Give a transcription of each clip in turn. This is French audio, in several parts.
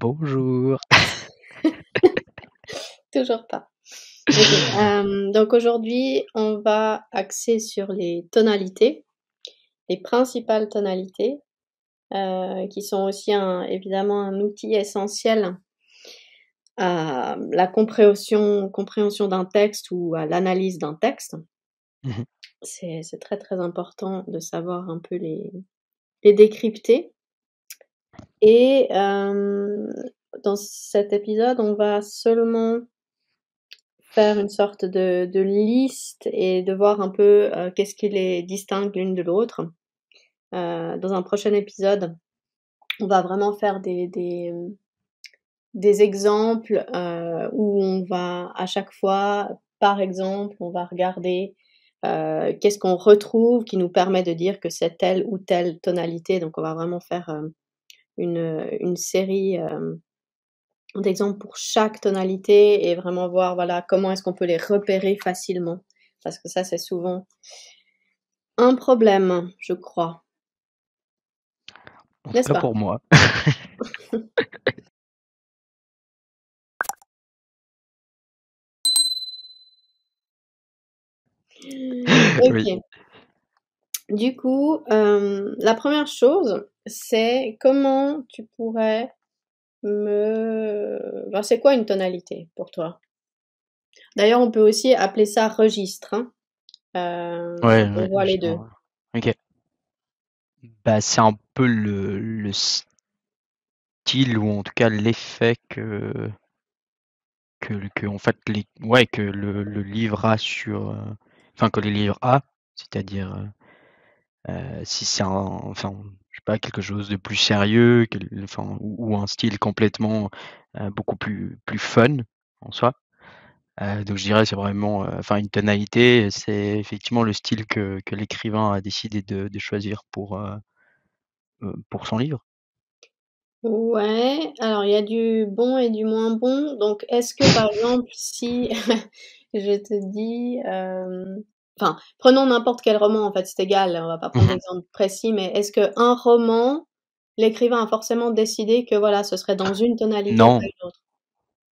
Bonjour. Toujours pas. Ok, donc aujourd'hui, on va axer sur les tonalités, les principales tonalités, qui sont aussi évidemment un outil essentiel à la compréhension d'un texte ou à l'analyse d'un texte. Mmh. C'est très très important de savoir un peu les décrypter. Et dans cet épisode, on va seulement faire une sorte de liste et de voir un peu, qu'est-ce qui les distingue l'une de l'autre. Dans un prochain épisode, on va vraiment faire des exemples, où on va à chaque fois, par exemple, on va regarder, qu'est-ce qu'on retrouve qui nous permet de dire que c'est telle ou telle tonalité. Donc on va vraiment faire, une série, d'exemples pour chaque tonalité et vraiment voir, voilà, comment est-ce qu'on peut les repérer facilement. Parce que ça, c'est souvent un problème, je crois. En tout N'est-ce cas pas? pour moi. Oui. OK. Du coup, la première chose, c'est comment tu pourrais c'est quoi une tonalité pour toi? D'ailleurs, on peut aussi appeler ça registre, hein. Ouais, On ouais, voit les 2. justement, ouais. OK. Bah, c'est un peu le style ou en tout cas l'effet que en fait que le livre a sur, enfin que le livre a, c'est-à-dire, si c'est je sais pas, quelque chose de plus sérieux, ou un style complètement, beaucoup plus fun en soi. Donc je dirais c'est vraiment, une tonalité, c'est effectivement le style que l'écrivain a décidé de choisir pour son livre. Ouais, alors il y a du bon et du moins bon. Donc est-ce que par exemple si je te dis, prenons n'importe quel roman en fait, c'est égal, on va pas prendre Mmh. d'exemple précis, mais est-ce qu'un roman, l'écrivain a forcément décidé que voilà, ce serait dans une tonalité et pas Non, une autre?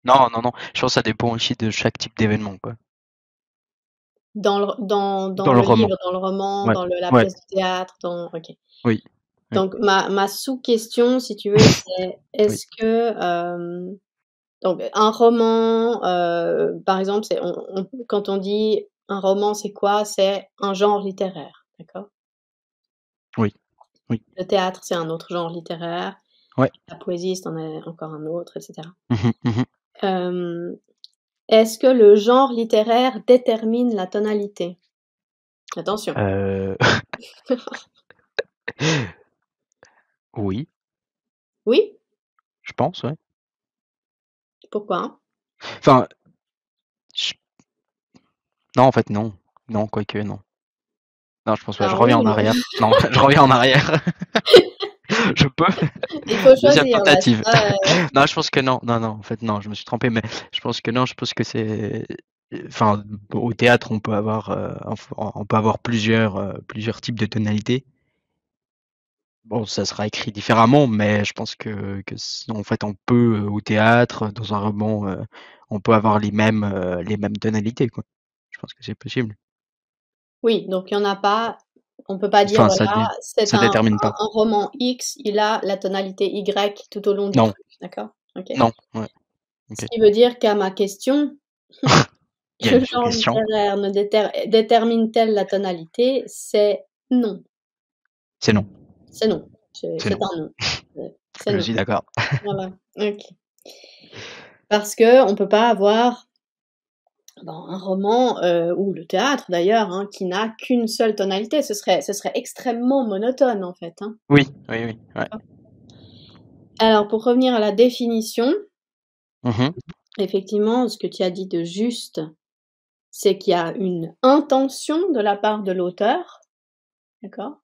non, non, non, je pense que ça dépend aussi de chaque type d'événement, quoi. Dans Dans le le roman, livre, dans le roman, ouais, dans la ouais, pièce de théâtre, OK. oui, oui, Donc ma sous-question, si tu veux, c'est oui. est-ce que, donc un roman, par exemple, c'est quand on dit un roman, c'est quoi? C'est un genre littéraire, d'accord? Oui, oui, Le théâtre, c'est un autre genre littéraire, ouais. la poésie, c'en est encore un autre, et cetera. Mmh mh, mmh. Hem, Est-ce que le genre littéraire détermine la tonalité? Attention. Oui, Oui? je pense, ouais. Pourquoi? Enfin, j non, en fait, non. Non, quoique, non. Non, je pense pas, je Alors reviens oui en ou non? arrière. Non, je reviens en arrière. Je peux? Il faut Deuxième choisir là, c'est tentative. pas, Non, je pense que non. Non, non, en fait, non, je me suis trompé, mais je pense que non, je pense que c'est enfin, au théâtre, on peut avoir plusieurs types de tonalités. Bon, ça sera écrit différemment, mais je pense que en fait, on peut, au théâtre, dans un roman, on peut avoir les mêmes tonalités, quoi. Je pense que c'est possible. oui, donc il y en a pas, on peut pas dire Enfin, voilà, c'est ça détermine pas. un roman X, il a la tonalité Y tout au long du Non, truc, d'accord? OK. non, ouais, Ce OK. qui veut dire qu'à ma question, Il y a le une genre sous-question. littéraire ne détermine-t-elle la tonalité? C'est non, C'est non, c'est non, c'est non. c'est un non, c'est Je non. suis d'accord. Voilà, OK. Parce qu'on peut pas avoir dans un roman, ou le théâtre d'ailleurs, hein, qui n'a qu'une seule tonalité, ce serait extrêmement monotone en fait, hein. Oui, oui, oui, ouais. Alors pour revenir à la définition, Mmh mh. effectivement, ce que tu as dit de juste, c'est qu'il y a une intention de la part de l'auteur, d'accord?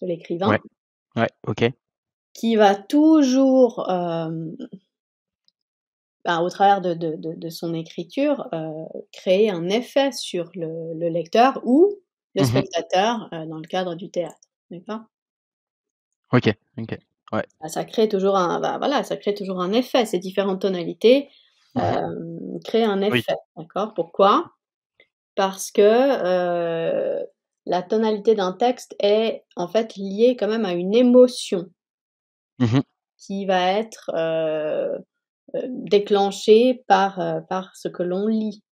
De Ouais, l'écrivain, ouais, OK. qui va toujours, au travers de son écriture, créer un effet sur le lecteur ou le Mmh mh. spectateur, dans le cadre du théâtre, d'accord? OK, OK. Ouais. Ça crée toujours ça crée toujours un effet. Ces différentes tonalités, Mmh. créent un Oui. effet, d'accord? Pourquoi? Parce que, la tonalité d'un texte est, en fait, liée quand même à une émotion Mmh. qui va être, déclenchée par ce que l'on lit.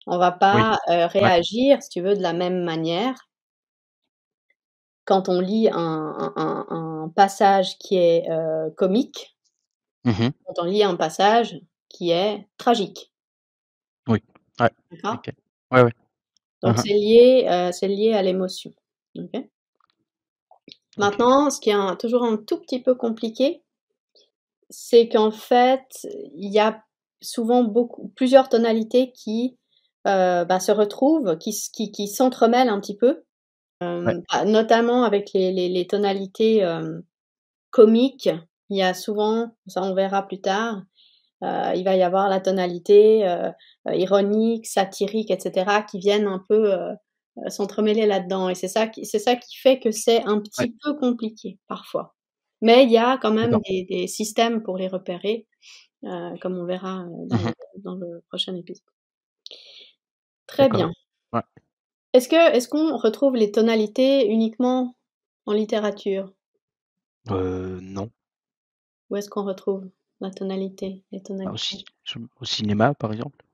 On va Oui. pas, Ouais. réagir, si tu veux, de la même manière quand on lit un passage qui est, comique, Mmh. quand on lit un passage qui est tragique, Oui. Ouais. d'accord? OK. Ouais, ouais. Donc Mmh. c'est lié à l'émotion, OK? OK. Maintenant, ce qui est toujours un tout petit peu compliqué, c'est qu'en fait, il y a souvent plusieurs tonalités qui, se retrouvent, qui s'entremêlent un petit peu, Ouais. notamment avec les tonalités, comiques. Il y a souvent, ça on verra plus tard, il va y avoir la tonalité, ironique, satirique et cetera qui viennent un peu, s'entremêler là-dedans et c'est ça qui fait que c'est un Ouais. petit peu compliqué parfois. Mais il y a quand même D'accord. des systèmes pour les repérer, comme on verra, Mmh. dans le prochain épisode. Très D'accord. bien. Ouais. Est-ce qu'on retrouve les tonalités uniquement en littérature? Non. Où est-ce qu'on retrouve les Bah, tonalités? au cinéma, par exemple?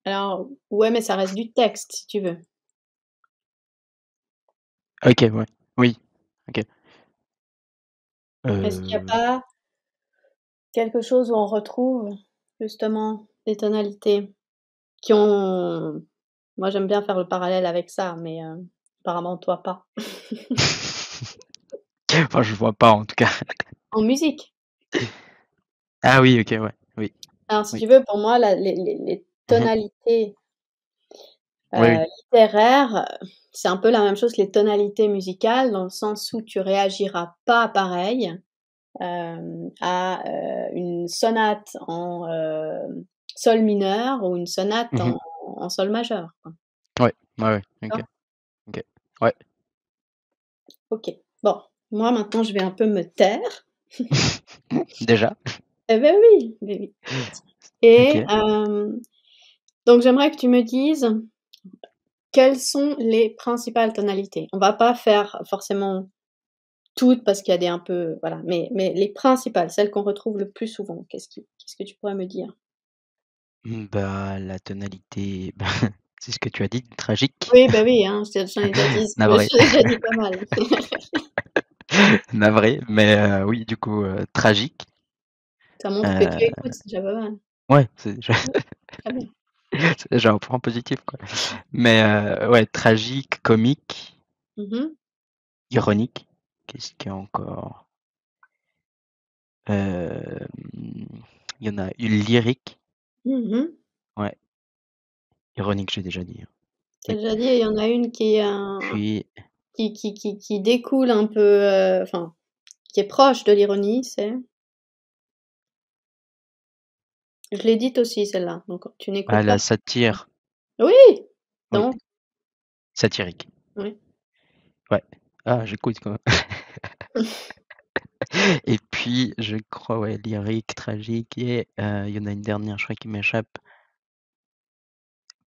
Alors ouais, mais ça reste du texte si tu veux. OK, ouais. Oui. OK. Est-ce qu'il y a Heu, pas quelque chose où on retrouve justement des tonalités qui ont moi j'aime bien faire le parallèle avec ça, mais apparemment toi pas. enfin, je vois pas en tout cas. En musique. Ah oui, OK, ouais. Oui, Alors si oui. tu veux, pour moi la les Mmh. tonalités, Oui, oui. littéraires, c'est un peu la même chose que les tonalités musicales dans le sens où tu réagiras pas pareil, à, une sonate en, sol mineur ou une sonate Mmh. en sol majeur, quoi. Ouais. Ouais, ouais. OK, D'accord? OK. Ouais. OK. Bon, moi maintenant je vais un peu me taire. Déjà? Eh beh oui, beh oui et OK. donc j'aimerais que tu me dises quelles sont les principales tonalités. On va pas faire forcément toutes parce qu'il y a des un peu voilà, mais les principales, celles qu'on retrouve le plus souvent, qu'est-ce que tu pourrais me dire? Bah, la tonalité, bah, c'est ce que tu as dit, tragique. Oui, bah oui, hein, j'en ai déjà dit Navré. j'en ai déjà dit pas mal. Navré, mais oui, du coup, tragique. Ça montre que tu Heu, écoutes, c'est déjà pas mal. ouais, c'est déjà Mmh, très bien. c'est déjà un point positif, quoi. Mais ouais, tragique, comique, Mmh mh. ironique. Qu'est-ce qu'il y a encore? Hem, il y en a une lyrique, Mmh mh. ouais, ironique, j'ai déjà dit, hein. Tu as Oui. déjà dit, il y en a une qui est un Puis qui découle un peu, enfin, qui est proche de l'ironie, c'est? Je l'ai dite aussi celle-là, donc tu ah, n'écoutes pas? la satire, Oui! oui, Donc? satirique, Oui. ouais. Ah, j'écoute quand même. Et puis je crois, ouais, lyrique, tragique et il y en a une dernière, je crois, qui m'échappe.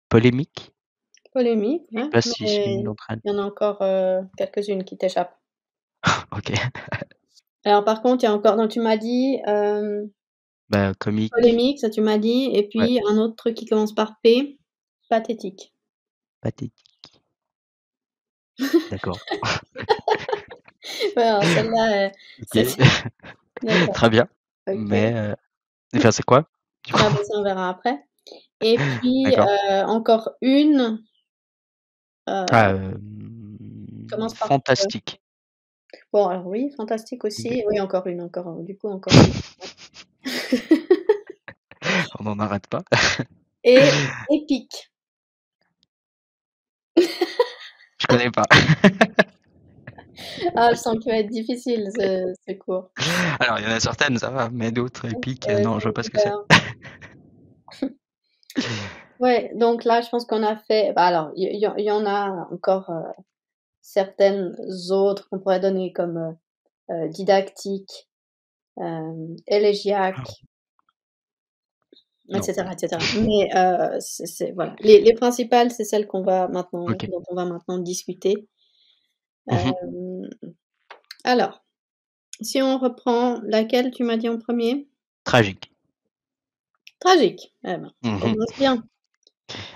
Polémique? Polémique, Je sais ouais, pas si c'est mais une d'entre elles. il y en a encore, quelques-unes qui t'échappent. OK. Alors par contre, il y a encore donc tu m'as dit, Bah, comique, polémique, ça tu m'as dit et ouais, puis un autre truc qui commence par P, pathétique. pathétique, d'accord. Ouais, alors celle-là, OK, c'était d'accord, très bien. OK. Mais enfin, c'est quoi, du coup? Ah bah, ça on verra après et puis, D'accord. encore une, Ah, heu, commence par F. fantastique. Bon alors oui, fantastique OK. aussi, oui encore une, du coup encore une. On n'en arrête pas. Et épique. Je connais pas. Ah je sens qu'il va être difficile ce cours. Alors, il y en a certaines, ça va, mais d'autres épiques, non, je C'est vois pas ce que c'est. super. Ouais, donc là je pense qu'on a fait bah alors il y en a encore, certaines autres qu'on pourrait donner comme, didactique, élégiaque, Ah, et non. cetera, et cetera. Mais c'est voilà. Les principales, c'est celles OK. dont on va maintenant discuter. Mmh. Hem, alors, si on reprend laquelle tu m'as dit en premier. Tragique. Tragique. Eh ben, ça Mmh. commence bien.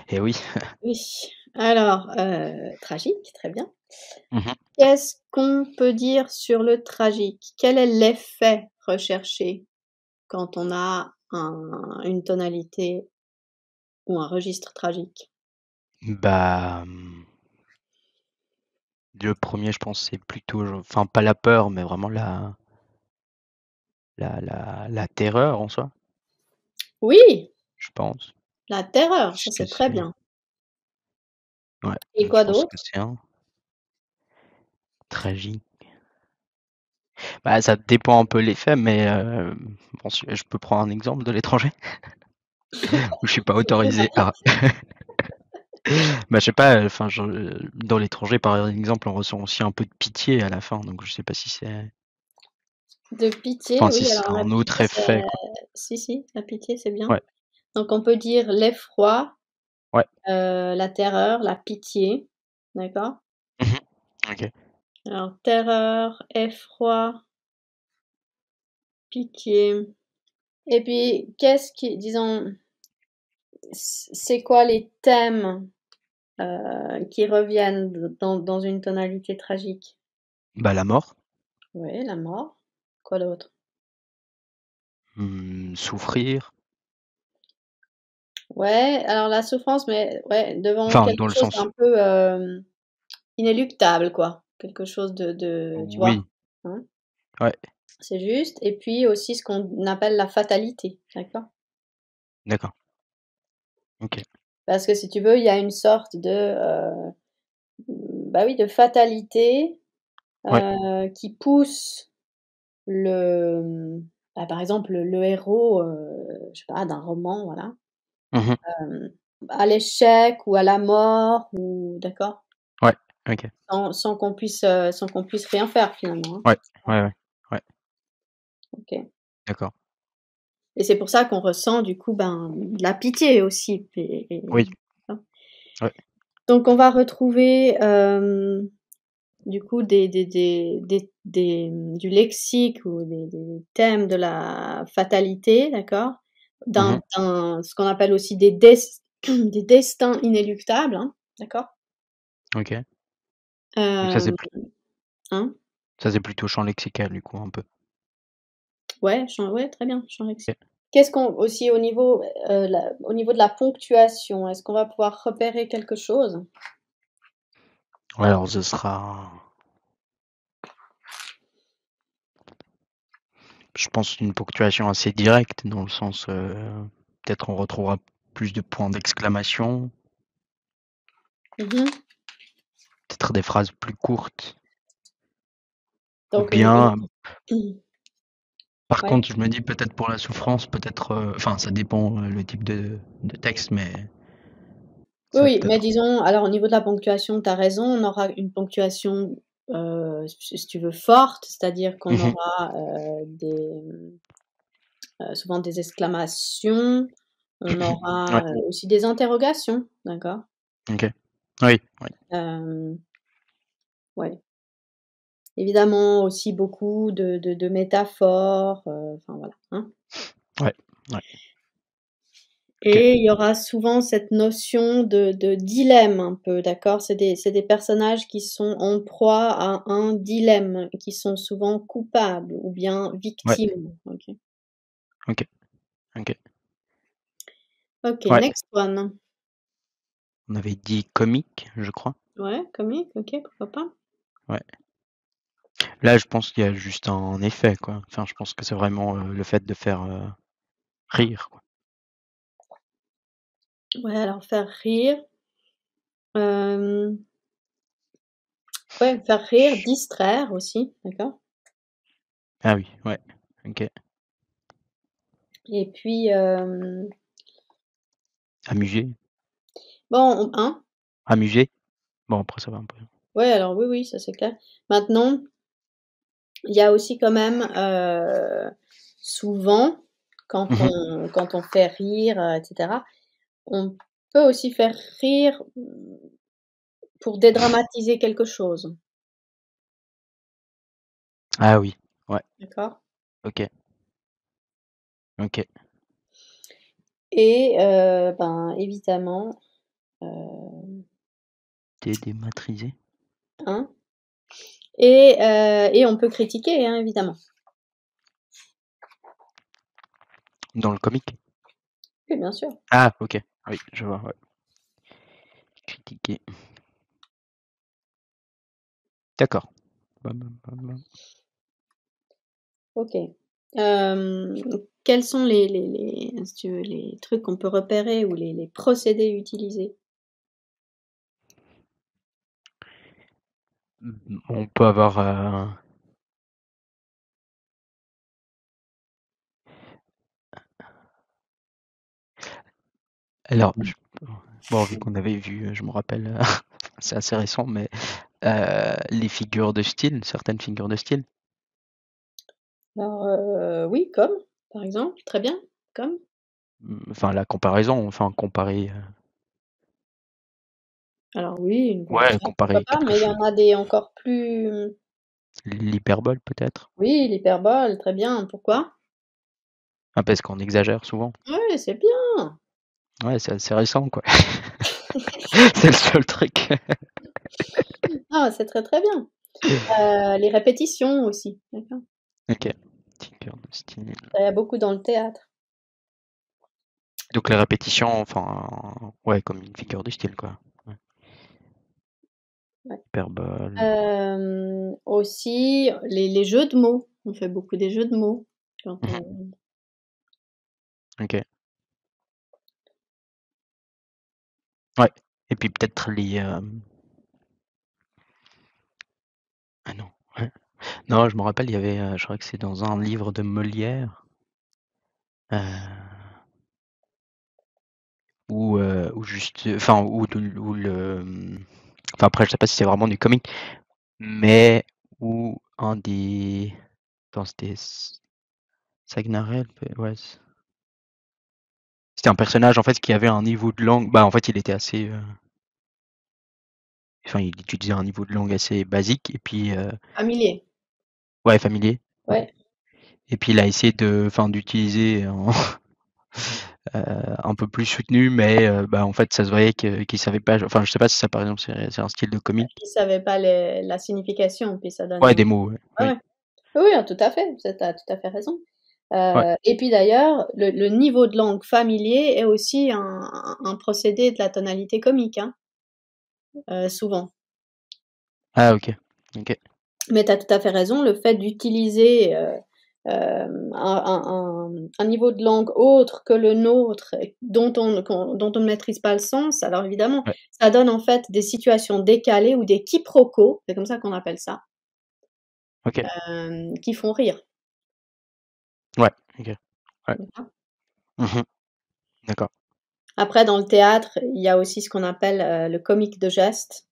Et oui. Oui. Alors, tragique, très bien. Mmh. Qu'est-ce qu'on peut dire sur le tragique? Quel est l'effet recherché quand on a une tonalité ou un registre tragique? Bah, le premier je pense, c'est plutôt enfin pas la peur, mais vraiment la terreur en soi, Oui, je pense. la terreur, ça Puisque c'est très c'est bien. ouais, Et donc je quoi pense que d'autre? c'est un tragique. Bah, ça dépend un peu l'effet, mais bon, si je peux prendre un exemple de l'étranger? Où je suis pas autorisé à bah, je sais pas, enfin, je dans l'étranger, par exemple, on ressent aussi un peu de pitié à la fin, donc je sais pas si c'est De pitié, enfin, si oui, c'est alors la un autre pitié effet, c'est quoi. si, si, la pitié c'est bien. Ouais, Donc on peut dire l'effroi, ouais. la terreur, la pitié, d'accord? Mmh. OK. Alors terreur, effroi, pitié et puis qu'est-ce qui disons, c'est quoi les thèmes, qui reviennent dans une tonalité tragique? Bah, la mort, Oui, la mort. Quoi d'autre? souffrir, Ouais, alors la souffrance, mais ouais, devant enfin, quelque dans le chose sens d'un peu, inéluctable quoi. Quelque chose de tu vois? oui, Hein? ouais, C'est juste et puis aussi ce qu'on appelle la fatalité, d'accord? d'accord, OK. Parce que si tu veux, il y a une sorte de, bah oui, de fatalité, Ouais. qui pousse bah, par exemple, le héros, je sais pas, d'un roman, voilà, Mmh. hem, à l'échec ou à la mort ou d'accord? Ouais, OK. Sans qu'on puisse rien faire finalement, hein. Ouais, ouais, ouais, ouais, OK. d'accord. Et c'est pour ça qu'on ressent du coup, ben, de la pitié aussi et Oui, hein. ouais. Donc on va retrouver, du coup du lexique ou des thèmes de la fatalité, d'accord? Mmh. D'un ce qu'on appelle aussi des destins inéluctables, hein, d'accord? OK. Donc Hem, hein? ça c'est plutôt champ lexical du coup un peu. Ouais, très bien, champ lexique. OK. Qu'est-ce qu'on aussi au niveau de la ponctuation, est-ce qu'on va pouvoir repérer quelque chose? Ouais, alors ce sera, je pense, une ponctuation assez directe dans le sens, peut-être on retrouvera plus de points d'exclamation, Mmh. peut-être des phrases plus courtes ou Donc bien une par ouais. contre je me dis peut-être pour la souffrance, peut-être, enfin ça dépend, le type de texte, mais Oui, ça oui, mais peut-être disons, alors au niveau de la ponctuation, tu as raison, on aura une ponctuation, si tu veux forte, c'est-à-dire qu'on mmh. aura, souvent des exclamations, on Ouais, aura, aussi des interrogations, d'accord? OK. Oui, oui. Hem, ouais. Évidemment aussi beaucoup de métaphores, enfin voilà, hein? Ouais, ouais, OK. Et il y aura souvent cette notion de dilemme un peu, d'accord? C'est des personnages qui sont en proie à un dilemme, qui sont souvent coupables ou bien Ouais, victimes. OK. OK, OK. OK, Ouais, next one. on avait dit comique, je crois. Ouais, comique, OK, pourquoi pas. Ouais. Là, je pense qu'il y a juste un effet, quoi. Enfin, je pense que c'est vraiment, le fait de faire, rire, quoi. Ouais, alors faire rire, hem, ouais, faire rire, distraire aussi, d'accord? Ah oui, ouais, OK. Et puis, Amuser, bon, hein? amuser. Bon après ça va un peu. Ouais, alors oui, oui, ça c'est clair. Maintenant Il y a aussi quand même, souvent, Mhm. quand on fait rire, et cetera, on peut aussi faire rire, pour dédramatiser quelque chose, Ah oui, ouais, d'accord? ok, ok. Et ben, évidemment, heu, Dématriser. hein? Et on peut critiquer, hein, évidemment. Dans le comique. Oui, bien sûr. Ah, ok, oui, je vois, ouais. Critiquer. D'accord. Bam, bam, bam, bam. OK. Quels sont les si tu veux, les trucs qu'on peut repérer ou les procédés utilisés? On peut avoir alors, bon, vu qu'on avait vu, je me rappelle, c'est assez récent, mais les figures de style, certaines figures de style. Alors, oui, comme, par exemple, très bien, comme. Enfin, la comparaison, enfin, comparer, Alors oui, bon, ouais, ça pourquoi comparer pas, quelque mais il y chose. en a des encore plus, L'hyperbole, peut-être? oui, l'hyperbole, très bien, pourquoi? Ah, parce qu'on exagère souvent. Ouais, c'est bien! Ouais, c'est assez récent, quoi. C'est le seul truc. Ah, c'est très, très bien. Les répétitions aussi, d'accord? Ok. Figure de style. Ça, il y a beaucoup dans le théâtre. Donc les répétitions, enfin, ouais, comme une figure de style, quoi. Ouais. Ouais. Hyperbole. Aussi les jeux de mots. On fait beaucoup des jeux de mots quand Mhm. on Ok. Ouais. Et puis peut-être les. Ah non. Ouais. Non, je me rappelle, il y avait, je crois que c'est dans un livre de Molière, ou juste, enfin, où le, enfin après, je sais pas si c'est vraiment du comique, mais où un des, attends, c'était Sagnarel, ouais, c'était un personnage en fait qui avait un niveau de langue, bah en fait il était assez, enfin il utilisait un niveau de langue assez basique et puis, familier. ouais, familier, ouais. Ouais. Et puis il a essayé de, enfin d'utiliser un peu plus soutenu, mais bah, en fait, ça se voyait qu'il savait pas. Enfin, je sais pas si ça, par exemple, c'est un style de comique. Ils savaient pas les la signification, puis ça Ouais, donnait des mots, ouais. ouais, Oui. ouais. Oui, oui, tout à fait, tu as tout à fait raison. Ouais. Et puis d'ailleurs, le niveau de langue familier est aussi un procédé de la tonalité comique, hein, souvent. Ah, ok. Ok. Mais tu as tout à fait raison, le fait d'utiliser, un niveau de langue autre que le nôtre et dont on ne maîtrise pas le sens, alors évidemment, Ouais. ça donne en fait des situations décalées ou des quiproquos, c'est comme ça qu'on appelle ça, Ok. qui font rire. Ouais. Ok. Ouais. D'accord. Mhm. D'accord. Après dans le théâtre, il y a aussi ce qu'on appelle, le comique de geste,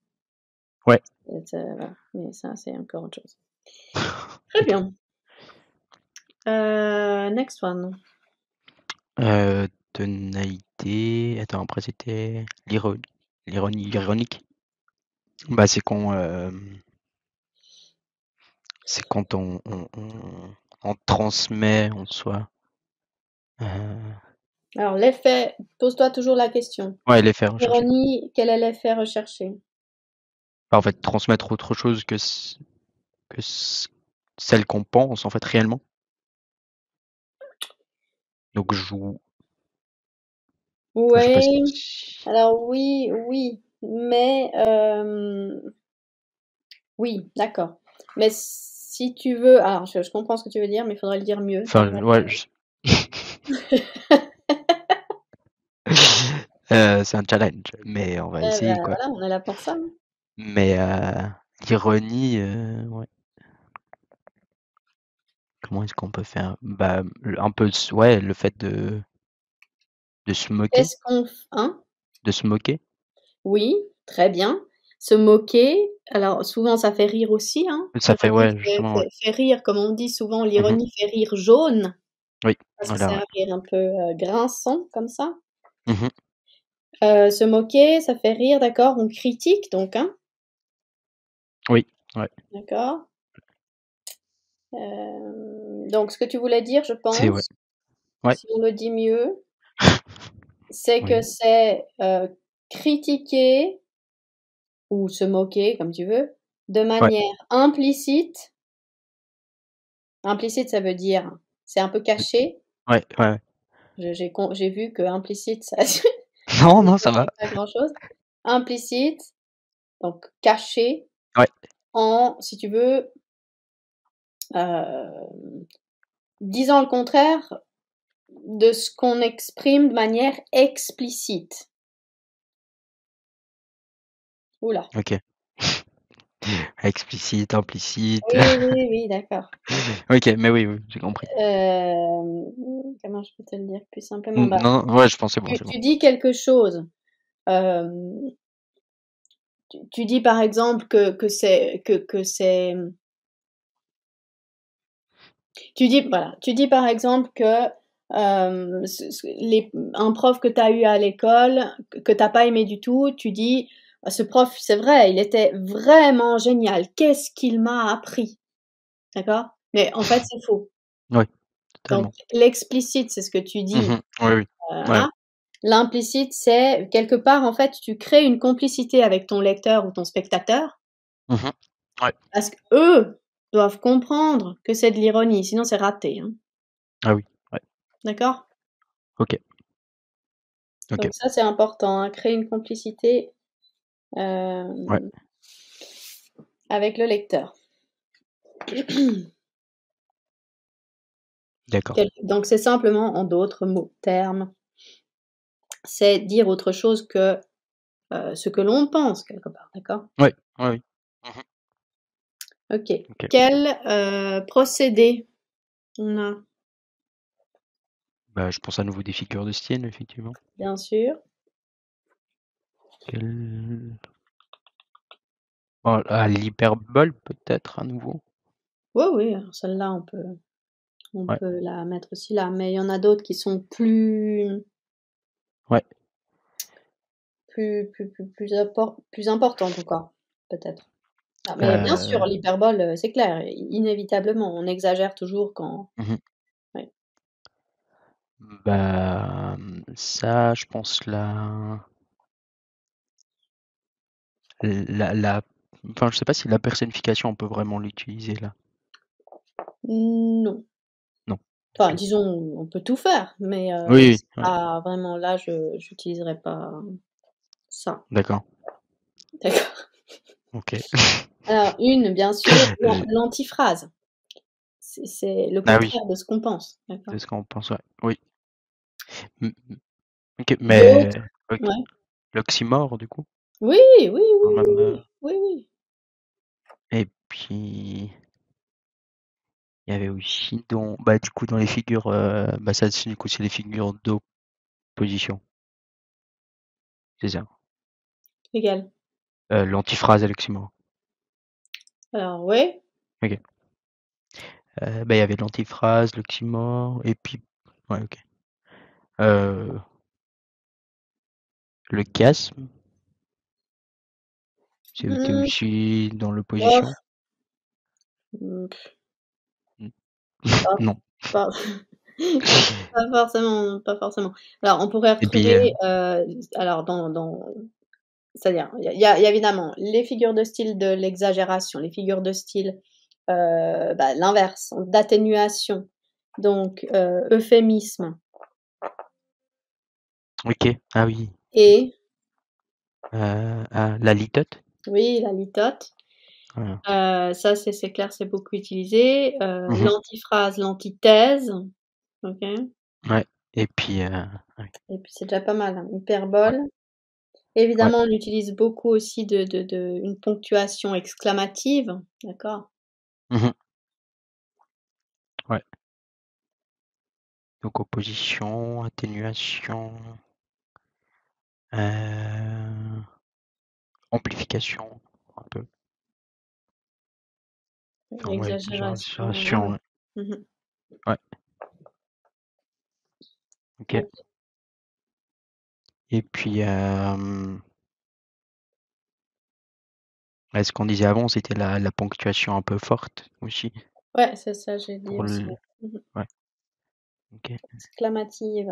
Ouais. voilà, mais ça, c'est encore autre chose. Très Ok. bien, next one. Tonalité. Attends, après c'était l'ironie, ironique. Bah, c'est quand on transmet en soi. Euh, Alors l'effet pose-toi toujours la question. ouais, l'effet recherché. Ironie, quel est l'effet recherché? Bah, en fait, transmettre autre chose que celle qu'on pense en fait réellement. Donc je joue, enfin, je sais pas Ouais, si alors oui, oui, mais oui, d'accord. Mais si tu veux alors je comprends ce que tu veux dire, mais il faudrait le dire mieux, tu as enfin, ouais, c'est un challenge, mais on va Eh essayer, ben, quoi. voilà, on est là pour ça, hein. Mais l'ironie, ouais, comment est-ce qu'on peut faire? Bah, un peu ouais, le fait de se moquer, Qu'est-ce qu'on f hein? de se moquer. Oui, très bien. Se moquer, alors souvent ça fait rire aussi, hein. Ça fait L'ironie ouais, justement, ouais. fait rire, comme on dit souvent, Mmh. l'ironie fait rire jaune, Oui, parce que voilà, c'est ouais. un rire un peu, grinçant comme ça. Mmh. Se moquer, ça fait rire, d'accord, on critique donc, hein, Oui, ouais. d'accord. Donc ce que tu voulais dire, je C'est ouais. pense, Ouais. si on le dit mieux, c'est que Oui, c'est, critiquer ou se moquer, comme tu veux, de ouais, manière implicite. Implicite, ça veut dire c'est un peu oui. caché. Ouais, ouais, ouais. J'ai vu que implicite, ça Non, ne non, ça va. signifie pas grand-chose. Implicite, donc caché, Ouais. en, si tu veux, hem, disant le contraire de ce qu'on exprime de manière explicite. Ouh là! OK. Explicite, implicite. Oui, oui, oui, d'accord. OK, mais oui, oui, j'ai compris. Comment je peux te le dire plus simplement? Bah, Non, ouais, je pense c'est bon, c'est bon. tu dis quelque chose, hem, tu dis par exemple que c'est tu dis par exemple que, ce les un prof que tu as eu à l'école, que tu as pas aimé du tout, tu dis: «Ah ce prof, c'est vrai, il était vraiment génial. Qu'est-ce qu'il m'a appris!» D'accord? Mais en fait, c'est faux. Ouais, Donc totalement. l'explicite, c'est ce que tu dis, Mmh. Oui, oui. Ouais. voilà. L'implicite, c'est quelque part, en fait, tu crées une complicité avec ton lecteur ou ton spectateur, Mmh. Ouais. parce qu'eux doivent comprendre que c'est de l'ironie, sinon c'est raté, hein. Ah oui, ouais. D'accord? OK, OK. Donc ça, c'est important, hein, créer une complicité, Ouais, hem, avec le lecteur. d'accord. Donc c'est simplement, en d'autres mots termes, c'est dire autre chose que, ce que l'on pense quelque part, d'accord? Ouais, ouais, oui. Mmh. OK. OK. Quel, procédé on a? Bah, je pense à nouveau des figures de style, effectivement. Bien sûr. Quel à l'hyperbole peut-être à nouveau? Oui, oui, alors celle-là, on Ouais, peut la mettre aussi là, mais il y en a d'autres qui sont ouais, plus importantes encore, peut-être. Ah, mais bien sûr, heu, l'hyperbole, c'est clair, inévitablement, on exagère toujours quand mmh ouais. bah, ça, je pense la enfin, je sais pas si la personnification, on peut vraiment l'utiliser là? Non. Non? Enfin, OK. disons, on peut tout faire, mais Oui, oui, c'est ouais, pas vraiment là, je j'utiliserai pas ça. d'accord. D'accord. OK. Alors une, bien sûr, l'antiphrase. C'est le Ah oui, contraire de ce qu'on pense, c'est d'accord? ce qu'on pense, ouais. Oui. Mmh mh. OK, mais D'autres OK. ouais. L'oxymore du coup? Oui, oui, oui, Dans le oui, même, oui. Oui, oui. et puis il y avait aussi bah, du coup dans les figures, bah, ça c'est du coup c'est les figures d'opposition, c'est ça? Égal. L'antiphrase et l'oxymore. Alors ouais, OK. Bah, il y avait l'antiphrase, l'oxymore et puis ouais, OK. Heu, le chiasme, c'était mmh, aussi dans bof, l'opposition? mmh, Mmh. pas Non. pas pas forcément, pas forcément. Alors on pourrait Et puis, retrouver, alors c'est-à-dire, il y a évidemment les figures de style de l'exagération, les figures de style, bah, l'inverse, d'atténuation, donc euphémisme OK. Ah oui. et La litote? oui, la litote. Voilà. Ça, c'est clair, c'est beaucoup utilisé. Mmh. L'antiphrase, l'antithèse, OK, Ouais, et puis, ouais, et puis c'est déjà pas mal, hein. ouais, Hyperbole. ouais. Évidemment, on utilise beaucoup aussi de une ponctuation exclamative, d'accord? Mmh. Ouais, donc opposition, atténuation, heu, amplification, un peu. Enfin, ouais, Exagération, exagération, ouais. ouais. Mmh. Ouais, ok. OK. Et puis, ce qu'on disait avant, c'était la ponctuation un peu forte aussi Ouais, c'est ça, j'ai dit pour aussi. le. Mmh. Ouais, ok. Exclamative.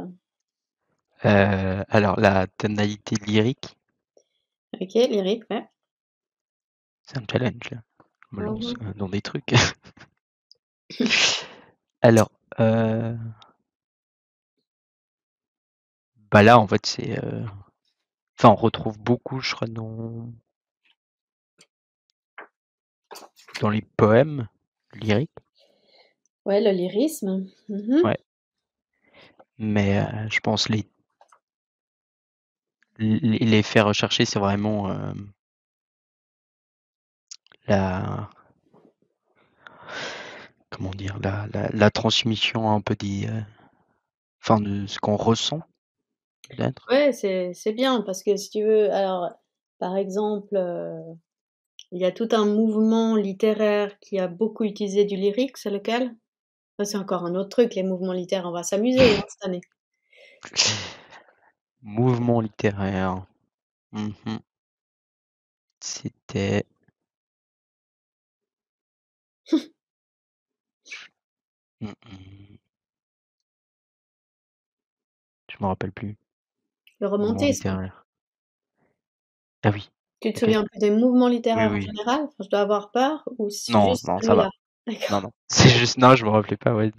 Alors, la tonalité lyrique, OK, lyrique, ouais. c'est un challenge là. Je me lance Mmh. dans des trucs. Alors, bah là, en fait, c'est. Enfin, on retrouve beaucoup, je crois, dans les poèmes lyriques. Ouais, le lyrisme. Mmh. Ouais. Mais je pense les faits recherchés, c'est vraiment la. Comment dire? La transmission un peu enfin, de ce qu'on ressent, peut-être. Ouais, c'est bien parce que si tu veux alors, par exemple, il y a tout un mouvement littéraire qui a beaucoup utilisé du lyrique, c'est lequel? Ça, c'est encore un autre truc, les mouvements littéraires, on va s'amuser, hein, cette année. Mouvement littéraire. Mmh. C'était. Mmh mh. Je me rappelle plus. Le Mouvement romantisme. littéraire. Ah oui, Tu te OK. souviens plus des mouvements Oui, littéraires en oui. général? Enfin, je dois avoir peur ou c'est Non, juste non, ça celui-là? va. Non, D'accord, non. C'est juste non, je me rappelais pas, ouais,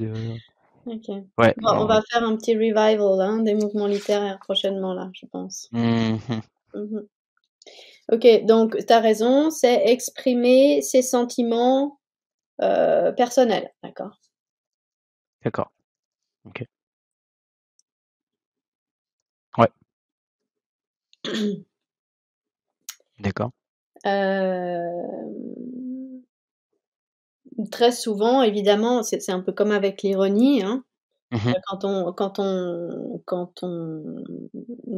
OK. ouais, Bon, on non, va ouais. faire un petit revival, hein, des mouvements littéraires prochainement là, je pense. Mmh. Mmh. OK, donc tu as raison, c'est exprimer ses sentiments, personnels, d'accord. D'accord, OK. Ouais, d'accord. Hem, Très souvent évidemment, c'est un peu comme avec l'ironie, hein. Mmh. Quand on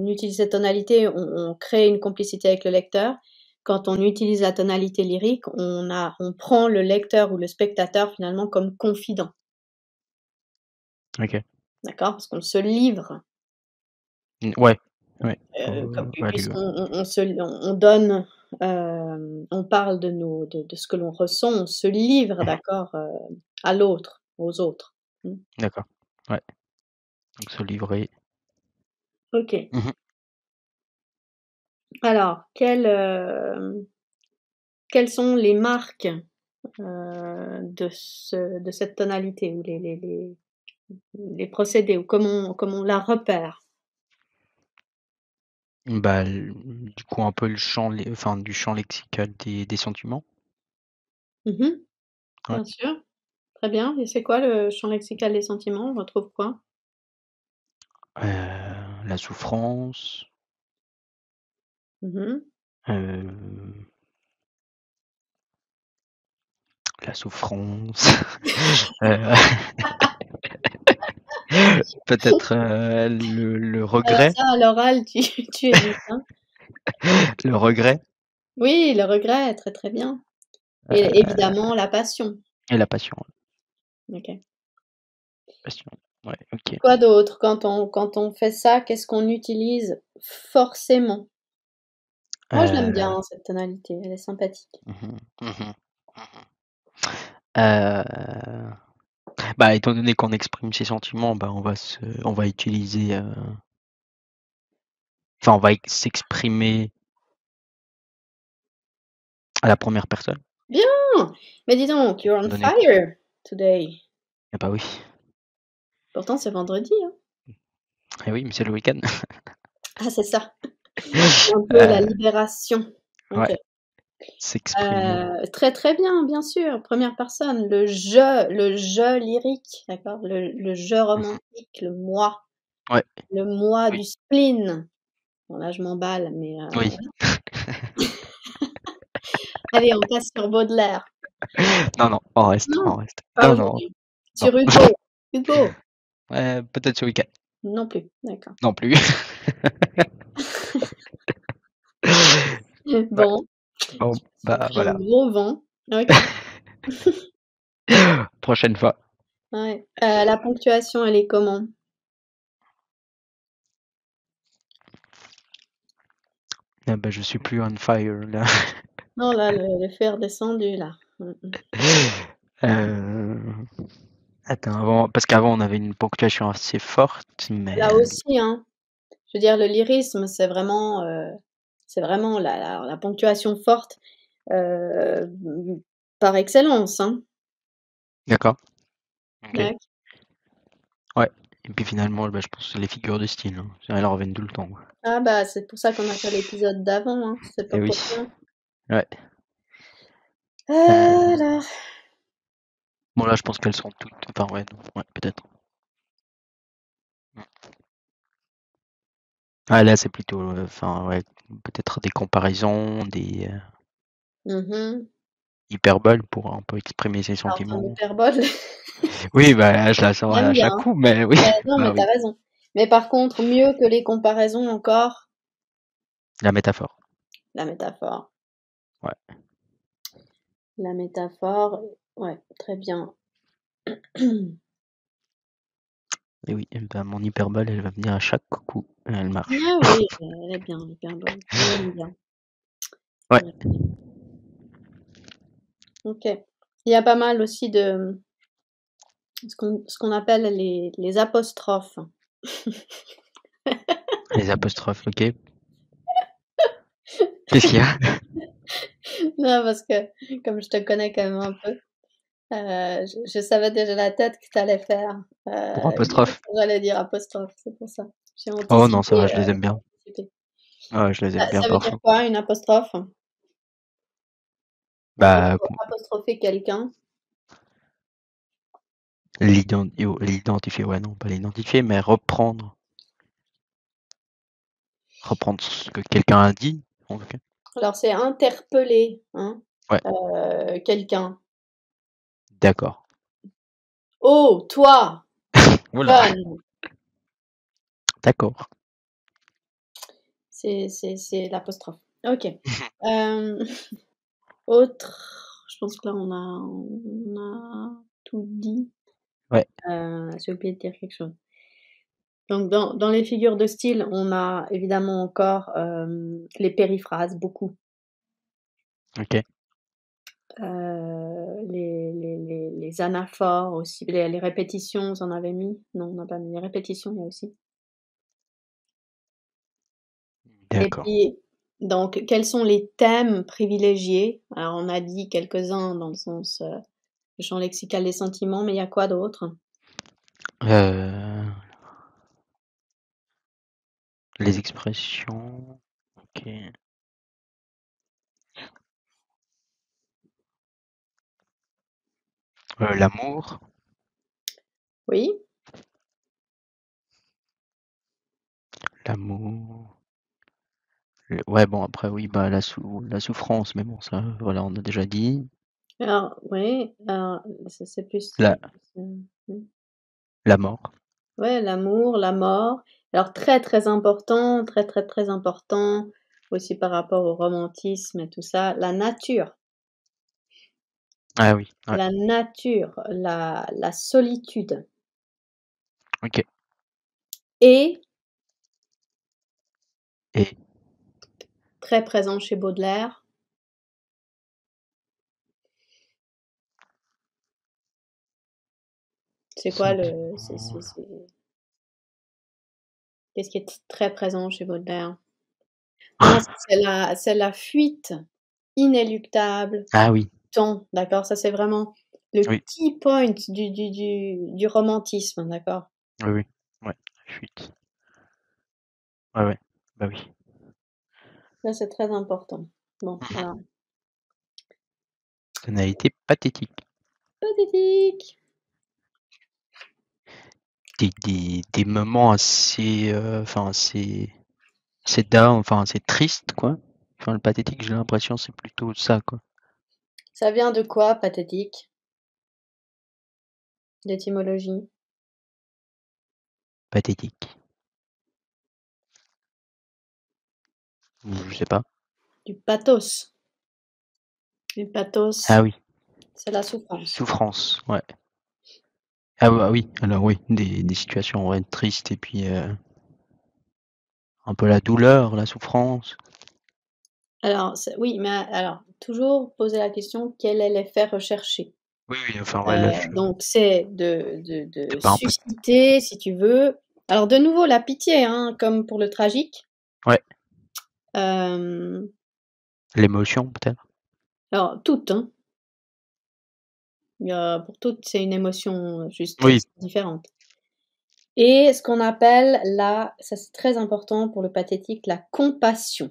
utilise cette tonalité, on crée une complicité avec le lecteur. Quand on utilise la tonalité lyrique, on prend le lecteur ou le spectateur finalement comme confident, OK. d'accord? Parce qu'on se livre, Ouais, ouais. comme Ouais, puisqu'on on donne, on parle de ce que l'on ressent, on se livre, mmh, d'accord, à l'autre, aux autres. Mmh. d'accord. Ouais, donc se livrer. OK. Mmh. Alors, quelles sont les marques, de cette tonalité ou les procédés ou comment on la repère? Bah, du coup, un peu le champ le enfin, du champ lexical des sentiments. Mmh. Ouais. Bien sûr, très bien et c'est quoi le champ lexical des sentiments? On retrouve quoi? La souffrance, Mmh. heu, la souffrance, heu, peut-être, le Alors regret, ça, à l'oral, tu tu évites, hein? le regret, Oui, le regret, très, très bien et évidemment la passion. et la passion, ouais, OK. passion. Ouais, OK. Quoi d'autre? Quand on fait ça, qu'est-ce qu'on utilise forcément? Moi, je l'aime Heu, bien cette tonalité, elle est sympathique. mmh mh, mmh mh. Bah, étant donné qu'on exprime ses sentiments, bah, on va utiliser, enfin, on va s'exprimer à la première personne, Bien! Mais dis donc, you're on étant donné qu'on fire today. ah bah, oui. Pourtant c'est vendredi, hein? Eh oui, mais c'est le week-end. Ah, c'est ça, un peu la Heu, libération. OK. ouais, s'exprimer. Très, très bien, bien sûr, première personne, le je lyrique, d'accord? Le je Mmh mh. romantique, Ouais, le moi oui, du spleen. Bon là, je m'emballe, mais oui. allez, on passe sur Baudelaire. Non, non, on reste, Non, on reste. pas Non, non, aujourd'hui. non. Sur Hugo. Hugo? Peut-être ce week-end. Non plus, d'accord. Non plus. Ouais. Bon, Bon, je me suis bah pris un voilà. gros vent. OK, Prochaine fois. ouais. La ponctuation, elle est comment? Ah bah, je suis plus on fire là. Non, là, le feu est redescendu, là. Euh, Attends, parce qu'avant on avait une ponctuation assez forte, mais Là aussi, hein. Je veux dire, le lyrisme, c'est vraiment la ponctuation forte, heu, par excellence, hein. d'accord. Ok. Ouais. Ouais. Et puis finalement, bah, je pense que c'est les figures de style, hein. Elles reviennent tout le temps, quoi. Ah bah, c'est pour ça qu'on a fait l'épisode d'avant, hein, c'est pas Et oui. pour rien. Ouais. Euh, Alors, Bon là, je pense qu'elles sont toutes. Enfin ouais, non. Ouais, peut-être. Ah là, c'est plutôt, enfin ouais, peut-être des comparaisons, des mmh hyperboles pour un peu exprimer ses alors ton sentiments. hyperbole, Oui, bah je la sors j'aime à bien, chaque hein. coup, mais oui, Non, bah mais tu oui. as raison. Mais par contre, mieux que les comparaisons encore, La métaphore. la métaphore. Ouais. La métaphore, ouais, très bien. Et oui, et ben, mon hyperbole, elle va venir à chaque coup. Elle marche. Ah oui, elle est bien l'hyperbole, on l'aime bien. Ouais. Ouais, OK. Il y a pas mal aussi de ce qu'on appelle les apostrophes. Les apostrophes, ok. Qu'est-ce qu'il y a? Non, parce que comme je te connais quand même un peu, je savais déjà la tête que tu allais faire, Pour apostrophe. quand j'allais dire apostrophe, c'est pour ça. J'ai Oh non, ça anticipé, va, je les aime bien. anticipé. Ouais, je les Ça aime bien ça veut dire parfois. quoi une apostrophe? Bah, Apostropher quelqu'un? l'identifier, ouais, non, pas l'identifier, mais reprendre ce que quelqu'un a dit. En tout cas. Alors c'est interpeller, hein, Ouais, quelqu'un. d'accord. «Oh, toi, Oula, John!» d'accord. C'est l'apostrophe. OK. Hem, autre, je pense que là on a tout dit. Ouais, J'ai oublié de dire quelque chose. Donc dans les figures de style, on a évidemment encore, les périphrases, beaucoup. ok. Les anaphores aussi, les répétitions, vous en avez mis? Non, on n'a pas mis les répétitions, il y a aussi. Et D'accord. puis, donc quels sont les thèmes privilégiés? Alors on a dit quelques-uns dans le sens, le champ lexical des sentiments, mais il y a quoi d'autre? Euh, les expressions. Ok. L'amour. Oui? L'amour. Ouais, bon, après, oui, bah, la souffrance, mais bon, ça, voilà, on a déjà dit. Alors oui, alors c'est plus, La, mmh. la mort. Ouais, l'amour, la mort. Alors très, très important, très, très, très important aussi par rapport au romantisme et tout ça, Ah oui, ouais, la nature, la solitude ok. et Et très présent chez Baudelaire, c'est quoi le sentiment. qu'est-ce qui est très présent chez Baudelaire? Non, ça c'est la fuite inéluctable Ah oui, temps, d'accord? Ça c'est vraiment le oui, key point du romantisme, d'accord? oui, oui. Ouais, fuite. Ouais, ouais, bah oui. Ça c'est très important. Bon, Mhm. voilà. Tonalité pathétique. Pathétique! Des moments assez, enfin, assez down, enfin, assez triste, quoi. Enfin, le pathétique, j'ai l'impression, c'est plutôt ça, quoi. Ça vient de quoi pathétique? D'étymologie? Pathétique. Je sais pas. du pathos. Le Ah pathos, oui, c'est la souffrance. souffrance, ouais. Ah bah oui, alors oui, des situations ouais, tristes et puis un peu la douleur, la souffrance. Alors oui, mais alors toujours poser la question: quel est l'effet recherché? Oui, oui, enfin ouais, là je Donc c'est c'est de pas un peu susciter, si tu veux alors de nouveau la pitié, hein, comme pour le tragique. ouais, Hem, l'émotion peut-être? alors toutes, hein. Il y a pour toutes, c'est une émotion, juste Oui. triste, différente. Et ce qu'on appelle ça c'est très important pour le pathétique, la compassion.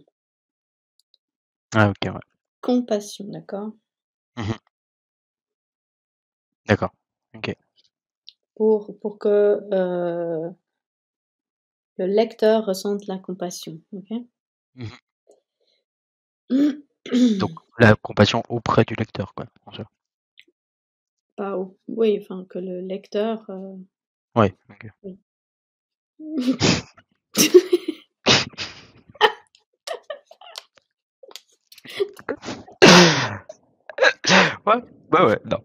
Ah OK, ouais. Compassion, d'accord? Mmh. D'accord. OK. Pour que, le lecteur ressente la compassion, OK? Mmh. Donc la compassion auprès du lecteur quoi, en soi? Pas au oui, enfin que le lecteur, Ouais, OK. oui. Ouais, ouais, ouais, non.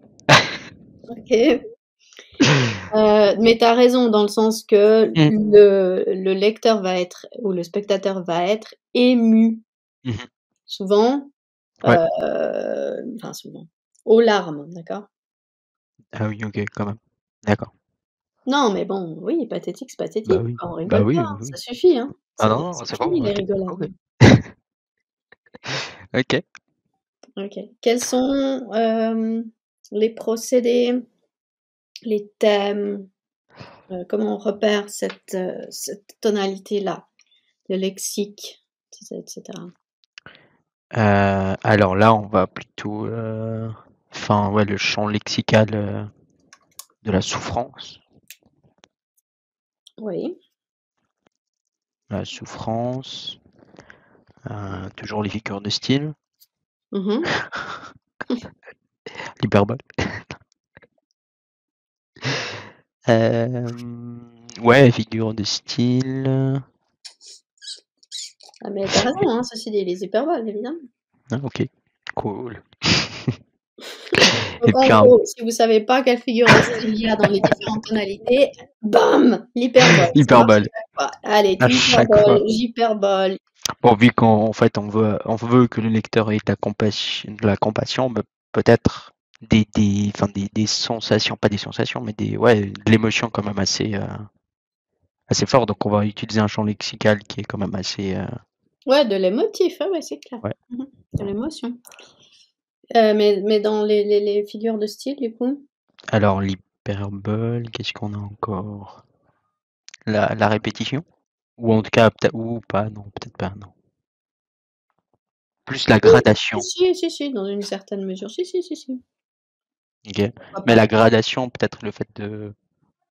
OK. Mais tu as raison dans le sens que Mmh. le lecteur va être ou le spectateur va être ému Mmh. souvent, Ouais. enfin souvent, aux larmes, d'accord? Ah oui, OK, quand même. D'accord. Non, mais bon, oui, pathétique, c'est Bah pathétique, oui. quoi, on Bah rigole pas, oui, hein, oui, ça oui. suffit, hein. Ah C'est non, non, c'est c'est bon, fini les OK. rigolades, OK. hein. OK. OK. Quels sont, les procédés, les thèmes, comment on repère cette tonalité-là, le lexique, et cetera? Alors là, on va plutôt, enfin, ouais, le champ lexical, de la souffrance. Oui. La souffrance, toujours les figures de style, Mmh. l'hyperbole. Ouais, figures de style, Ah mais tu as raison, hein, ceci dit, les hyperboles, évidemment. ah OK, cool. Donc Et en puis un gros, si vous savez pas quelle figure de style il y a dans les différentes tonalités, bam! L'hyperbole, ça marche hyperbole, à chaque fois. Allez, à tu chaque fois. hyperboles, j'hyperbole. Bon, vu qu'en fait, on veut que le lecteur ait de la compassion, bah, peut-être enfin des sensations, pas des sensations, mais ouais, de l'émotion quand même assez fort. Donc on va utiliser un champ lexical qui est quand même assez, Ouais, de l'émotif, ah ouais, c'est clair. ouais. Mmh. De l'émotion. Mais dans les figures de style, du coup? Alors l'hyperbole, qu'est-ce qu'on a encore? La répétition? Ou en tout cas peut-être ou pas, non, peut-être pas, non. Plus la Si, si, gradation, si, si, si, dans une certaine mesure. Si, si, si, si. OK. Pourquoi Mais pas? la gradation, peut-être le fait de